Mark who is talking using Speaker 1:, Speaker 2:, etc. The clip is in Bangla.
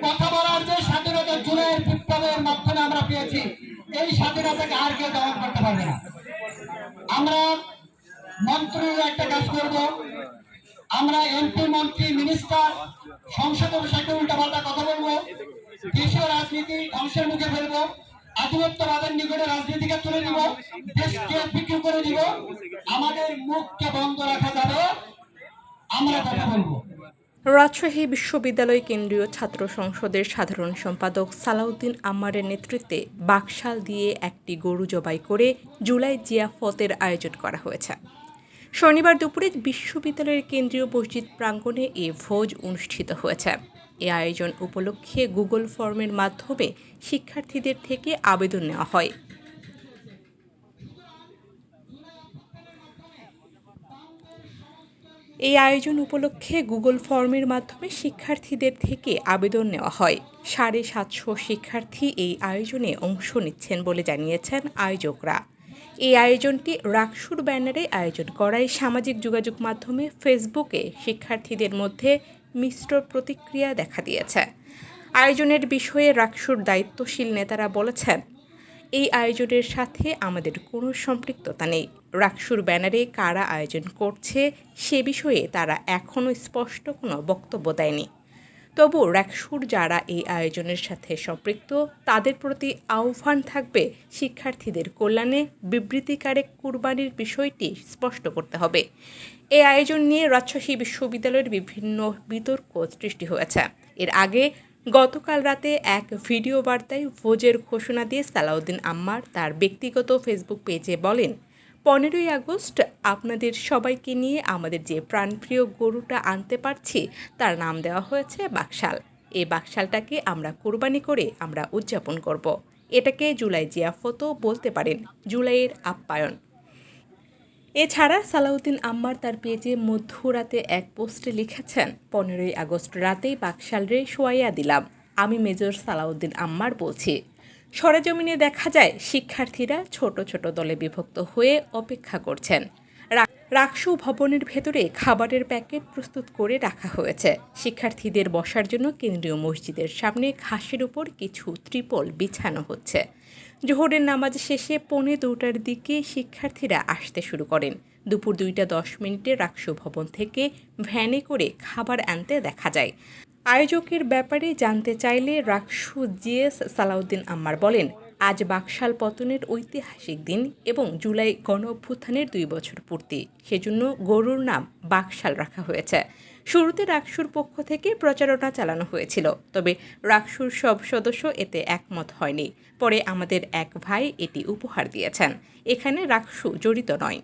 Speaker 1: কথা বলার যে স্বাধীনতা জুলাইয়ের বিপ্লবের মাধ্যমে আমরা পেয়েছি, এই স্বাধীনতাকে আর কেউ দমন করতে পারবে না। আমরা মন্ত্রীরা একটা কাজ করব, আমরা এমপি মন্ত্রী মিনিস্টার সংসদে বসে উল্টাপাল্টা কথা বলবো, দেশীয় রাজনীতি ধ্বংসের মুখে ফেলবো, আধিপত্যবাদের নিকটে রাজনীতিকে তুলে দিব, দেশকে বিক্রি করে দিব। আমাদের মুখকে বন্ধ রাখা যাবে, আমরা কথা বলবো।
Speaker 2: রাজশাহী বিশ্ববিদ্যালয় কেন্দ্রীয় ছাত্র সংসদের সাধারণ সম্পাদক সালাউদ্দিন আম্মারের নেতৃত্বে বাকশাল দিয়ে একটি গরু জবাই করে জুলাই জিয়াফতের আয়োজন করা হয়েছে। শনিবার দুপুরে বিশ্ববিদ্যালয়ের কেন্দ্রীয় মসজিদ প্রাঙ্গণে এ ভোজ অনুষ্ঠিত হয়েছে। এ আয়োজন উপলক্ষে গুগল ফর্মের মাধ্যমে শিক্ষার্থীদের থেকে আবেদন নেওয়া হয়। এই আয়োজন উপলক্ষে গুগল ফর্মের মাধ্যমে শিক্ষার্থীদের থেকে আবেদন নেওয়া হয়। 750 শিক্ষার্থী এই আয়োজনে অংশ নিচ্ছেন বলে জানিয়েছেন আয়োজকরা। এই আয়োজনটি রাকসুর ব্যানারে আয়োজন করায় সামাজিক যোগাযোগ মাধ্যমে ফেসবুকে শিক্ষার্থীদের মধ্যে মিশ্র প্রতিক্রিয়া দেখা দিয়েছে। আয়োজনের বিষয়ে রাকসুর দায়িত্বশীল নেতারা বলেছেন, এই আয়োজনের সাথে আমাদের কোনো সম্পৃক্ততা নেই। রাকসুর ব্যানারে কারা আয়োজন করছে সে বিষয়ে তারা এখনও স্পষ্ট কোনো বক্তব্য দেয়নি। তবু রাকসুর যারা এই আয়োজনের সাথে সম্পৃক্ত তাদের প্রতি আহ্বান থাকবে, শিক্ষার্থীদের কল্যাণে বিবৃতিকারক কুরবানির বিষয়টি স্পষ্ট করতে হবে। এই আয়োজন নিয়ে রাজশাহী বিশ্ববিদ্যালয়ের বিভিন্ন বিতর্ক সৃষ্টি হয়েছে। এর আগে গতকাল রাতে এক ভিডিও বার্তায় ভোজের ঘোষণা দিয়ে সালাউদ্দিন আম্মার তার ব্যক্তিগত ফেসবুক পেজে বলেন, 15ই আগস্ট আপনাদের সবাইকে নিয়ে আমাদের যে প্রাণপ্রিয় গরুটা আনতে পারছি তার নাম দেওয়া হয়েছে বাকশাল। এই বাকশালটাকে আমরা কোরবানি করে আমরা উদযাপন করব। এটাকে জুলাই জিয়াফতও বলতে পারেন, জুলাইয়ের আপ্যায়ন। এছাড়া সালাউদ্দিন আম্মার তার পেজে মধ্যরাতে এক পোস্টে লিখেছেন, 15ই আগস্ট রাতেই বাকশাল রে শোয়াইয়া দিলাম। আমি মেজর সালাউদ্দিন আম্মার বলছি। সরেজমিনে দেখা যায় শিক্ষার্থীরা ছোট ছোট দলে বিভক্ত হয়ে অপেক্ষা করছেন। রাকসু ভবনের ভেতরে খাবারের প্যাকেট প্রস্তুত করে রাখা হয়েছে। শিক্ষার্থীদের বসার জন্য কেন্দ্রীয় মসজিদের সামনে ঘাসের উপর কিছু ত্রিপল বিছানো হচ্ছে। জোহরের নামাজ শেষে 2:45টার দিকে শিক্ষার্থীরা আসতে শুরু করেন। দুপুর 2:10 রাকসু ভবন থেকে ভ্যানে করে খাবার আনতে দেখা যায়। আয়োজকের ব্যাপারে জানতে চাইলে রাকসু জিএস সালাউদ্দিন আম্মার বলেন, আজ বাকশাল পতনের ঐতিহাসিক দিন এবং জুলাই গণঅভ্যুত্থানের 2 বছর পূর্তি, সেজন্য গরুর নাম বাকশাল রাখা হয়েছে। শুরুতে রাকসুর পক্ষ থেকে প্রচারণা চালানো হয়েছিল, তবে রাকসুর সব সদস্য এতে একমত হয়নি। পরে আমাদের এক ভাই এটি উপহার দিয়েছেন। এখানে রাকসু জড়িত নয়।